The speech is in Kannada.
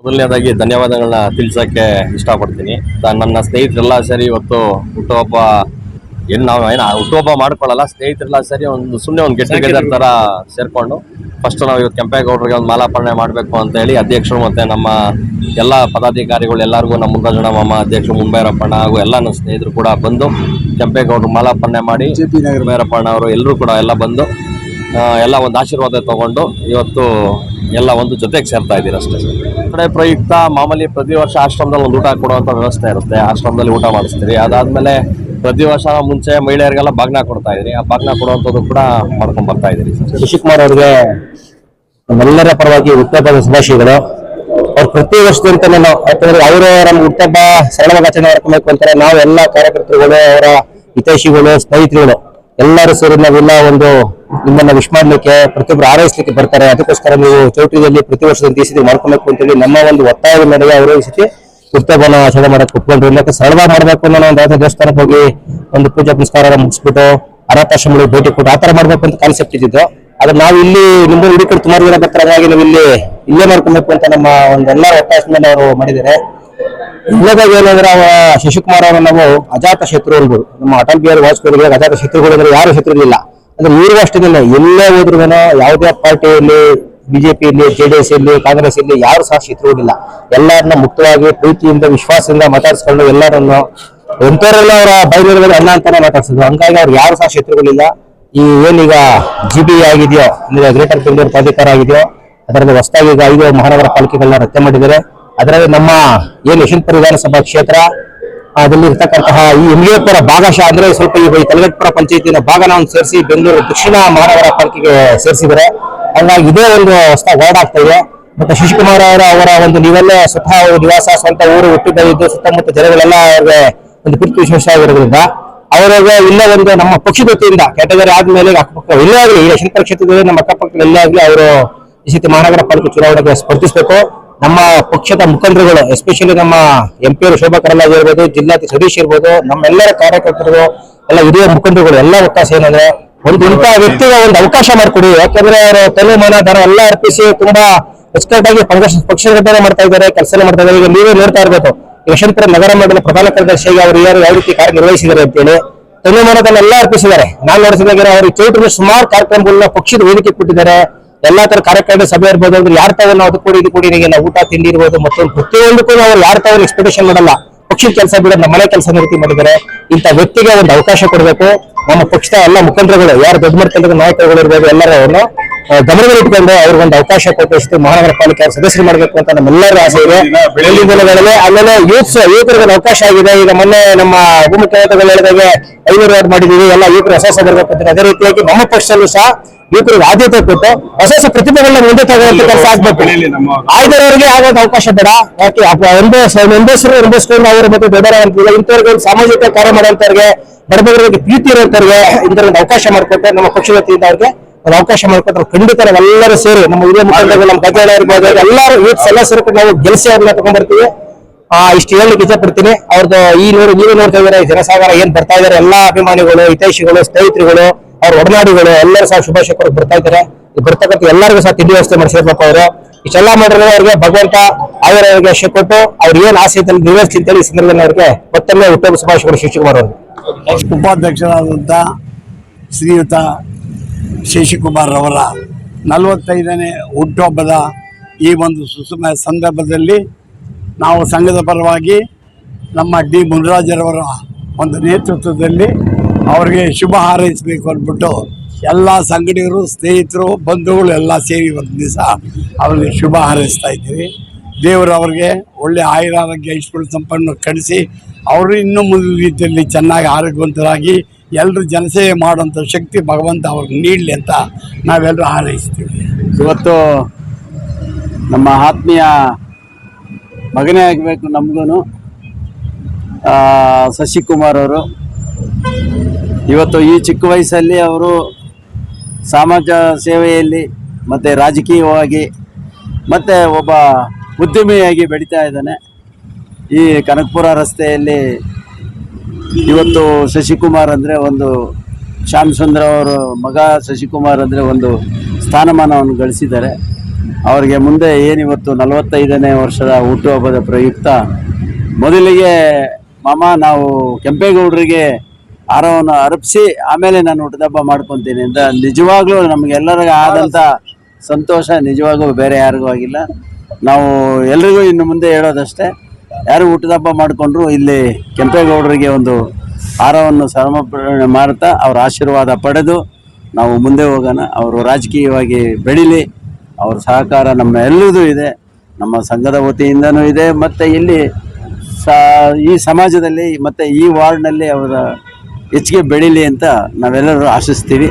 ಮೊದಲನೇದಾಗಿ ಧನ್ಯವಾದಗಳನ್ನ ತಿಳಿಸೋಕ್ಕೆ ಇಷ್ಟಪಡ್ತೀನಿ. ನನ್ನ ಸ್ನೇಹಿತರೆಲ್ಲ ಸೇರಿ ಇವತ್ತು ಹುಟ್ಟುಹಬ್ಬ ಏನು ಹುಟ್ಟುಹಬ್ಬ ಮಾಡ್ಕೊಳ್ಳಲ್ಲ, ಸ್ನೇಹಿತರೆಲ್ಲ ಸೇರಿ ಸುಮ್ಮನೆ ಒಂದು ಗೆಟ್ ಟುಗೆದರ್ ಥರ ಸೇರಿಕೊಂಡು ಫಸ್ಟ್ ನಾವು ಇವತ್ತು ಕೆಂಪೇಗೌಡರಿಗೆ ಒಂದು ಮಾಲಾರ್ಪಣೆ ಮಾಡಬೇಕು ಅಂತ ಹೇಳಿ ಅಧ್ಯಕ್ಷರು ಮತ್ತು ನಮ್ಮ ಎಲ್ಲ ಪದಾಧಿಕಾರಿಗಳು ಎಲ್ಲರಿಗೂ ನಮ್ಮ ಮುರುಘಾಜನ ಮಾಮ ಅಧ್ಯಕ್ಷರು ಮುಂಬೈರಪ್ಪಣ್ಣ ಹಾಗೂ ಎಲ್ಲ ನನ್ನ ಸ್ನೇಹಿತರು ಕೂಡ ಬಂದು ಕೆಂಪೇಗೌಡರು ಮಾಲಾರ್ಪಣೆ ಮಾಡಿ ಮುಂಬೈರಪ್ಪಣ್ಣ ಅವರು ಎಲ್ಲರೂ ಕೂಡ ಎಲ್ಲ ಬಂದು ಎಲ್ಲ ಒಂದು ಆಶೀರ್ವಾದ ತಗೊಂಡು ಇವತ್ತು ಎಲ್ಲ ಒಂದು ಜೊತೆಗೆ ಸೇರ್ತಾ ಇದ್ದೀರಿ ಅಷ್ಟೇ. ಕಡೆ ಪ್ರಯುಕ್ತ ಮಾಮೂಲಿ ಪ್ರತಿ ವರ್ಷ ಆಶ್ರಮದಲ್ಲಿ ಒಂದು ಊಟ ಕೊಡುವಂಥ ವ್ಯವಸ್ಥೆ ಇರುತ್ತೆ, ಆಶ್ರಮದಲ್ಲಿ ಊಟ ಮಾಡಿಸ್ತೀರಿ. ಅದಾದಮೇಲೆ ಪ್ರತಿ ವರ್ಷ ಮುಂಚೆ ಮಹಿಳೆಯರಿಗೆಲ್ಲ ಬಾಗ್ನ ಕೊಡ್ತಾ ಇದ್ರಿ, ಆ ಬಾಗ್ನ ಕೊಡುವಂಥದ್ದು ಕೂಡ ಮಾಡ್ಕೊಂಡು ಬರ್ತಾ ಇದ್ದೀರಿ. ಶಶಿಕುಮಾರ್ ಅವ್ರಿಗೆ ನಮ್ಮೆಲ್ಲರ ಪರವಾಗಿ ಹುಟ್ಟುಹಬ್ಬದ ಶುಭಾಶಯಗಳು. ಅವ್ರು ಪ್ರತಿ ವರ್ಷದಂತೆ ಯಾಕಂದ್ರೆ ಅವರು ನಮ್ಮ ಹುಟ್ಟುಹಬ್ಬ ಸರಳವಾಗಿ ಆಚರಣೆ ಮಾಡ್ಕೊಬೇಕು ಅಂತಾರೆ. ನಾವು ಎಲ್ಲ ಕಾರ್ಯಕರ್ತರುಗಳು, ಅವರ ಹಿತೈಷಿಗಳು, ಸ್ನೇಹಿತರುಗಳು ಎಲ್ಲರೂ ಸೇರಿ ನಾವೆಲ್ಲ ಒಂದು ನಿಮ್ಮನ್ನ ವಿಶ್ ಮಾಡ್ಲಿಕ್ಕೆ ಪ್ರತಿಯೊಬ್ಬರು ಆರೈಸ್ಲಿಕ್ಕೆ ಬರ್ತಾರೆ. ಅದಕ್ಕೋಸ್ಕರ ನೀವು ಚೌಟ್ರಿಯಲ್ಲಿ ಪ್ರತಿ ವರ್ಷದಂತೆ ಈ ಸತಿ ಮಾಡ್ಕೊಬೇಕು ಅಂತೇಳಿ ನಮ್ಮ ಒಂದು ಒತ್ತಾಯದ ಮೇರೆಗೆ ಅವರು ಈ ಸತಿ ಹುಟ್ಟುಹಬ್ಬನ ಆಚರಣೆ ಮಾಡಕ್ಕೆ ಒಪ್ಕೊಂಡ್ರು. ಇಲ್ಲಕ್ಕೆ ಸರಳವಾಗಿ ಮಾಡ್ಬೇಕು ಅನ್ನೋ ಒಂದು ದೇವಸ್ಥಾನಕ್ಕೆ ಹೋಗಿ ಒಂದು ಪೂಜಾ ಪುನಸ್ಕಾರ ಮುಗಿಸ್ಬಿಟ್ಟು ಅನಾಥಾಶ್ರಮಗಳಿಗೆ ಭೇಟಿ ಕೊಟ್ಟು ಆತರ ಮಾಡ್ಬೇಕು ಅಂತ ಕಾನ್ಸೆಪ್ಟ್ ಇದ್ದಿದ್ದು. ಆದ್ರೆ ನಾವು ಇಲ್ಲಿ ನಿಮ್ಮ ಹುಡುಗಿ ಕಡೆ ಸುಮಾರು ಜನ ಬರ್ತಾರೆ, ಹಾಗಾಗಿ ನಾವು ಇಲ್ಲೇ ಮಾಡ್ಕೊಬೇಕು ಅಂತ ನಮ್ಮ ಒಂದೆಲ್ಲ ಒತ್ತಾಯದ ಮೇಲೆ ಅವರು ಮಾಡಿದ್ದಾರೆ. ಇಲ್ಲದಾಗ ಏನಂದ್ರೆ ಶಶಿಕುಮಾರ್ ಅವರು ನಾವು ಅಜಾತ ಶತ್ರು ಅನ್ಬೋದು. ನಮ್ಮ ಅಟಲ್ ಬಿಹಾರಿ ವಾಜಪೇಯಿ ಅಜಾತ ಶತ್ರುಗಳು ಅಂದ್ರೆ ಯಾರು ಶತ್ರು ಇಲ್ಲ. ಅಂದ್ರೆ ಇವರು ಅಷ್ಟೇ ಎಲ್ಲೇ ಹೋದ್ರು ಯಾವುದೇ ಪಾರ್ಟಿಯಲ್ಲಿ, ಬಿಜೆಪಿಯಲ್ಲಿ, ಜೆಡಿಎಸ್ ಇಲ್ಲಿ, ಕಾಂಗ್ರೆಸ್ ಇಲ್ಲಿ ಯಾರು ಸಹ ಶತ್ರುಗಳಿಲ್ಲ. ಎಲ್ಲರನ್ನ ಮುಕ್ತವಾಗಿ ಪ್ರೀತಿಯಿಂದ ವಿಶ್ವಾಸದಿಂದ ಮಾತಾಡಿಸ್ಕೊಂಡು ಎಲ್ಲರನ್ನು ಎಂತವರೆಲ್ಲ ಅವರ ಬೈಲಿರುವುದು ಅಣ್ಣ ಅಂತಾನೆ ಮಾತಾಡ್ಸಿದ್ರು. ಹಂಗಾಗಿ ಅವ್ರು ಯಾರು ಸಹ ಶತ್ರುಗಳಿಲ್ಲ. ಈ ಏನೀಗ GBI ಆಗಿದೆಯೋ ಅಂದ್ರೆ ಗ್ರೇಟರ್ ಬೆಂಗಳೂರು ಪ್ರಾಧಿಕಾರ ಆಗಿದೆಯೋ ಅದರಲ್ಲಿ ಹೊಸದಾಗಿ ಈಗ 5 ಮಹಾನಗರ ಪಾಲಿಕೆಗಳನ್ನ ರಚನೆ ಮಾಡಿದ್ದಾರೆ. ಅದರಲ್ಲಿ ನಮ್ಮ ಏನು ಯಶವಂತಪುರ ವಿಧಾನಸಭಾ ಕ್ಷೇತ್ರ ಅದಲ್ಲಿ ಇರ್ತಕ್ಕಂತಹ ಈ MUಪುರ ಭಾಗಶಃ ಅಂದ್ರೆ ಸ್ವಲ್ಪ ಈ ತಲಗಟ್ಟಪುರ ಪಂಚಾಯತಿನ ಭಾಗನ ಒಂದು ಸೇರಿಸಿ ಬೆಂಗಳೂರು ದಕ್ಷಿಣ ಮಹಾನಗರ ಪಾಲಿಕೆಗೆ ಸೇರಿಸಿದರೆ. ಹಂಗಾಗಿ ಇದೇ ಒಂದು ಹೊಸ ವಾರ್ಡ್ ಆಗ್ತಾ ಇದೆ. ಮತ್ತೆ ಶಶಿಕುಮಾರ್ ಅವರ ಒಂದು ನೀವೆಲ್ಲ ಸ್ವತಃ ನಿವಾಸ, ಸ್ವಂತ ಊರು, ಹುಟ್ಟಿದ್ದು ಸುತ್ತಮುತ್ತ ಜನಗಳೆಲ್ಲ ಅವ್ರಿಗೆ ಒಂದು ಪ್ರೀತಿ ವಿಶೇಷ ಆಗಿರೋದ್ರಿಂದ ಅವರಿಗೆ ಇಲ್ಲ ಒಂದು ನಮ್ಮ ಪಕ್ಷದ ವತಿಯಿಂದ ಕ್ಯಾಟಗರಿ ಆದ್ಮೇಲೆ ಅಕ್ಕಪಕ್ಕ ಎಲ್ಲೇ ಆಗಲಿ ಈ ಯಶವಂತಪುರ ಕ್ಷೇತ್ರದಲ್ಲಿ ನಮ್ಮ ಅಕ್ಕಪಕ್ಕ ಎಲ್ಲೇ ಆಗಲಿ ಅವರು ಈ ಸತಿ ಮಹಾನಗರ ಪಾಲಿಕೆ ಚುನಾವಣೆಗೆ ಸ್ಪರ್ಧಿಸಬೇಕು. ನಮ್ಮ ಪಕ್ಷದ ಮುಖಂಡರುಗಳು ಎಸ್ಪೆಷಲಿ ನಮ್ಮ MP ಅವರು ಶೋಭಾ ಕರಂದ್ಲಾಜೆ ಇರ್ಬೋದು, ಜಿಲ್ಲಾಧ್ಯಕ್ಷ ಸತೀಶ್ ಇರ್ಬೋದು, ನಮ್ಮೆಲ್ಲರ ಕಾರ್ಯಕರ್ತರು ಎಲ್ಲ ಹಿರಿಯ ಮುಖಂಡರುಗಳು ಎಲ್ಲ ಒತ್ತಾಸ ಏನಂದ್ರೆ ಒಂದು ಇಂಥ ವ್ಯಕ್ತಿಗೆ ಒಂದು ಅವಕಾಶ ಮಾಡಿಕೊಡಿ. ಯಾಕಂದ್ರೆ ಅವರು ತಲೆ ಮನ ಧನ ಎಲ್ಲ ಅರ್ಪಿಸಿ ತುಂಬಾ ಅಚ್ಚುಕಟ್ಟಾಗಿ ಪಕ್ಷ ಮಾಡ್ತಾ ಇದ್ದಾರೆ, ಕೆಲಸ ಮಾಡ್ತಾ ಇದ್ದಾರೆ. ಈಗ ನೀವೇ ನೋಡ್ತಾ ಇರ್ಬೇಕು ಯಶವಂತಪುರ ನಗರ ಮಂಡಲ ಪ್ರಧಾನ ಕಾರ್ಯದರ್ಶಿಯಾಗಿ ಅವರು ಯಾವ ರೀತಿ ಕಾರ್ಯನಿರ್ವಹಿಸಿದ್ದಾರೆ ಅಂತೇಳಿ ತಲೆ ಮನದನ್ನೆಲ್ಲ ಅರ್ಪಿಸಿದ್ದಾರೆ. ನಾನು ನೋಡಿಸಿದಾಗ ಅವರು ಚೌಟ್ರಿ ಸುಮಾರು ಕಾರ್ಯಕ್ರಮಗಳನ್ನ ಪಕ್ಷದ ವೇದಿಕೆ ಕೊಟ್ಟಿದ್ದಾರೆ. ಎಲ್ಲಾ ತರ ಕಾರ್ಯಕ್ರಮ ಸಭೆ ಇರ್ಬೋದು, ಅಂದ್ರೆ ಯಾರ ತಾವು ನಾವು ಅದು ಕೊಡಿ ಇದು ಕೊಡಿ ನಾವು ಊಟ ತಿಂಡಿ ಇರ್ಬೋದು, ಮತ್ತೊಂದು ಪ್ರತಿಯೊಂದಕ್ಕೂ ಅವ್ರು ಯಾರ ತಾವು ಎಕ್ಸ್ಪೆಕ್ಟೇಷನ್ ಮಾಡಲ್ಲ. ಪಕ್ಷದ ಕೆಲಸ ಬಿಡೋದು ನಮ್ಮ ಮನೆ ಕೆಲಸ ರೀತಿ ಮಾಡಿದ್ದಾರೆ. ಇಂಥ ವ್ಯಕ್ತಿಗೆ ಒಂದು ಅವಕಾಶ ಕೊಡಬೇಕು. ನಮ್ಮ ಪಕ್ಷದ ಎಲ್ಲ ಮುಖಂಡರುಗಳು ಯಾರು ದೊಡ್ಡ ಮಟ್ಟದ ನಾಯಕರುಗಳು ಇರ್ಬೋದು ಎಲ್ಲರನ್ನು ಗಮನದಲ್ಲಿಟ್ಕೊಂಡು ಅವ್ರಿಗೊಂದು ಅವಕಾಶ ಕೊಟ್ಟು ಮಹಾನಗರ ಪಾಲಿಕೆ ಸದಸ್ಯರು ಮಾಡಬೇಕು ಅಂತ ನಮ್ಮೆಲ್ಲರ ಆಸೆ ಇದೆ. ಬೆಳಗಿನ ದಿನಗಳಲ್ಲಿ ಆಮೇಲೆ ಯುವಕರಿಗೆ ಅವಕಾಶ ಆಗಿದೆ. ಈಗ ಮೊನ್ನೆ ನಮ್ಮ ಉಪಮುಖ್ಯಮಂತ್ರಿಗಳು ಹೇಳಿದಾಗೆ 500 ವಾರ್ಡ್ ಮಾಡಿದೀವಿ, ಎಲ್ಲ ಯುವಕರು ಹೊಸ ಬರ್ಬೇಕು ಅಂತ. ಅದೇ ರೀತಿಯಾಗಿ ನಮ್ಮ ಪಕ್ಷದಲ್ಲೂ ಸಹ ಯುವಕರಿಗೆ ಆದ್ಯತೆ ಕೊಟ್ಟು ಹೊಸ ಪ್ರತಿಭೆಗಳನ್ನ ಮುಂದೆ ತಗೊಳ್ಳುವಂತ ಕೆಲಸ ಆಗ್ಬೇಕು. ಆಯ್ದವರಿಗೆ ಆಗೋದು ಅವಕಾಶ ಬೇಡ. ಯಾಕೆ ಅನುಭವಿಸ್ಕೊಂಡು ಅವರು ಮತ್ತೆ ದೊಡ್ಡವರಾಗಿಲ್ಲ, ಇಂಥವ್ರಿಗೆ ಒಂದು ಸಾಮಾಜಿಕ ಕಾರ್ಯ ಮಾಡುವಂತವ್ರಿಗೆ, ಬಡಬಗರಿಗೆ ಪ್ರೀತಿ ಇರುವಂತವ್ರಿಗೆ ಇಂಥವ್ರಿಗೆ ಒಂದು ಅವಕಾಶ ಮಾಡಿಕೊಟ್ಟೆ ನಮ್ಮ ಪಕ್ಷದ ವತಿಯಿಂದ ಅವ್ರಿಗೆ ಒಂದು ಅವಕಾಶ ಮಾಡಿಕೊಟ್ರೆ ಖಂಡಿತ ನಾವೆಲ್ಲರೂ ಸೇರಿ ನಮ್ಮ ಹಿರಿಯ ಮುಖಂಡರು, ನಮ್ಮ ಗಜಾಳ ಇರ್ಬೋದು, ಎಲ್ಲರೂ ಯೂತ್ಸ್ ಎಲ್ಲ ಸೇರ್ಕೊಂಡು ನಾವು ಗೆಲ್ಸಿ ಅವ್ರನ್ನ ತಗೊಂಡ್ಬರ್ತೀವಿ. ಇಷ್ಟು ಹೇಳಲಿಕ್ಕೆ ಇಷ್ಟಪಡ್ತೀನಿ. ಅವ್ರದ್ದು ನೀವೇ ನೋಡ್ತಾ ಇದ್ದಾರೆ ಜನಸಾಗರ ಏನ್ ಬರ್ತಾ ಇದಾರೆ, ಎಲ್ಲಾ ಅಭಿಮಾನಿಗಳು, ಹಿತೈಷಿಗಳು, ಸ್ನೇಹಿತರುಗಳು, ಅವ್ರ ಒಡನಾಡಿಗಳು ಎಲ್ಲರೂ ಸಹ ಶುಭಾಶಯಗಳು ಬರ್ತಾ ಇದ್ದಾರೆ. ಬರ್ತಕ್ಕಂಥ ಎಲ್ಲರಿಗೂ ಸಹ ತಿಂಡಿ ವ್ಯವಸ್ಥೆ ಮಾಡಿಸಿರ್ಬೇಕು. ಅವರು ಇಷ್ಟೆಲ್ಲ ಮಾಡಿದ್ರೆ ಅವ್ರಿಗೆ ಭಗವಂತ ಅವರಿಗೆ ಆಶೆ ಕೊಟ್ಟು ಅವ್ರು ಏನ್ ಆಸೆ ಇದ್ದಲ್ಲಿ ನಿರ್ವಹಿಸಿ ಅಂತೇಳಿ ಈ ಸಂದರ್ಭದಲ್ಲಿ ಅವ್ರಿಗೆ ಮತ್ತೊಮ್ಮೆ ಹುಟ್ಟುಹಬ್ಬ ಶುಭಾಶಯಗಳು ಶಶಿಕುಮಾರ್ ಅವರು. ಉಪಾಧ್ಯಕ್ಷರಾದಂಥ ಶ್ರೀಯುತ ಶಶಿಕುಮಾರ್ ಅವರ 45ನೇ ಹುಟ್ಟುಹಬ್ಬದ ಈ ಒಂದು ಸುಸಮ ಸಂದರ್ಭದಲ್ಲಿ ನಾವು ಸಂಘದ ಪರವಾಗಿ ನಮ್ಮ D ಮುನಿರಾಜರವರ ಒಂದು ನೇತೃತ್ವದಲ್ಲಿ ಅವರಿಗೆ ಶುಭ ಹಾರೈಸಬೇಕು ಅಂದ್ಬಿಟ್ಟು ಎಲ್ಲ ಸಂಗಡಿಗರು, ಸ್ನೇಹಿತರು, ಬಂಧುಗಳು ಎಲ್ಲ ಸೇರಿ ಒಂದು ದಿವಸ ಅವರಿಗೆ ಶುಭ ಹಾರೈಸ್ತಾ ಇದ್ದೀವಿ. ದೇವರು ಅವ್ರಿಗೆ ಒಳ್ಳೆಯ ಆಯುರಾರೋಗ್ಯ ಐಶ್ವರ್ಯ ಸಂಪನ್ನ ಕಳಿಸಿ ಅವರು ಇನ್ನೂ ಮುಂದಿನ ರೀತಿಯಲ್ಲಿ ಚೆನ್ನಾಗಿ ಆರೋಗ್ಯವಂತರಾಗಿ ಎಲ್ಲರೂ ಜನಸೇವೆ ಮಾಡುವಂಥ ಶಕ್ತಿ ಭಗವಂತ ಅವ್ರಿಗೆ ನೀಡಲಿ ಅಂತ ನಾವೆಲ್ಲರೂ ಹಾರೈಸ್ತೀವಿ. ಇವತ್ತು ನಮ್ಮ ಆತ್ಮೀಯ ಮಗನೇ ಆಗಬೇಕು ನಮಗೂ ಶಶಿಕುಮಾರ್ ಅವರು. ಇವತ್ತು ಈ ಚಿಕ್ಕ ವಯಸ್ಸಲ್ಲಿ ಅವರು ಸಮಾಜ ಸೇವೆಯಲ್ಲಿ ಮತ್ತು ರಾಜಕೀಯವಾಗಿ ಮತ್ತು ಒಬ್ಬ ಉದ್ಯಮಿಯಾಗಿ ಬೆಳೀತಾ ಇದ್ದಾನೆ. ಈ ಕನಕಪುರ ರಸ್ತೆಯಲ್ಲಿ ಇವತ್ತು ಶಶಿಕುಮಾರ್ ಅಂದರೆ ಒಂದು ಶ್ಯಾಮ್ ಸುಂದರ್ ಅವರ ಮಗ ಶಶಿಕುಮಾರ್ ಅಂದರೆ ಒಂದು ಸ್ಥಾನಮಾನವನ್ನು ಗಳಿಸಿದ್ದಾರೆ. ಅವರಿಗೆ ಮುಂದೆ ಏನಿವತ್ತು 45ನೇ ವರ್ಷದ ಹುಟ್ಟುಹಬ್ಬದ ಪ್ರಯುಕ್ತ ಮೊದಲಿಗೆ ಮಾಮ ನಾವು ಕೆಂಪೇಗೌಡರಿಗೆ ಹಾರವನ್ನು ಅರ್ಪಿಸಿ ಆಮೇಲೆ ನಾನು ಹುಟ್ಟುಹಬ್ಬ ಮಾಡ್ಕೊತೀನಿ ಅಂತ ನಿಜವಾಗ್ಲೂ ನಮಗೆಲ್ಲರಿಗೂ ಆದಂಥ ಸಂತೋಷ ನಿಜವಾಗ್ಲೂ ಬೇರೆ ಯಾರಿಗೂ ಆಗಿಲ್ಲ. ನಾವು ಎಲ್ರಿಗೂ ಇನ್ನು ಮುಂದೆ ಹೇಳೋದಷ್ಟೇ, ಯಾರು ಹುಟ್ಟುಹಬ್ಬ ಮಾಡಿಕೊಂಡ್ರು ಇಲ್ಲಿ ಕೆಂಪೇಗೌಡರಿಗೆ ಒಂದು ಹಾರವನ್ನು ಸಮರ್ಪಣೆ ಮಾಡ್ತಾ ಅವರ ಆಶೀರ್ವಾದ ಪಡೆದು ನಾವು ಮುಂದೆ ಹೋಗೋಣ. ಅವರು ರಾಜಕೀಯವಾಗಿ ಬೆಳೀಲಿ, ಅವ್ರ ಸಹಕಾರ ನಮ್ಮ ಎಲ್ಲದೂ ಇದೆ, ನಮ್ಮ ಸಂಘದ ವತಿಯಿಂದನೂ ಇದೆ, ಮತ್ತು ಇಲ್ಲಿ ಈ ಸಮಾಜದಲ್ಲಿ ಮತ್ತು ಈ ವಾರ್ಡ್ನಲ್ಲಿ ಅವರ ಹೆಚ್ಚಿಗೆ ಬೆಳೀಲಿ ಅಂತ ನಾವೆಲ್ಲರೂ ಆಶಿಸ್ತೀವಿ.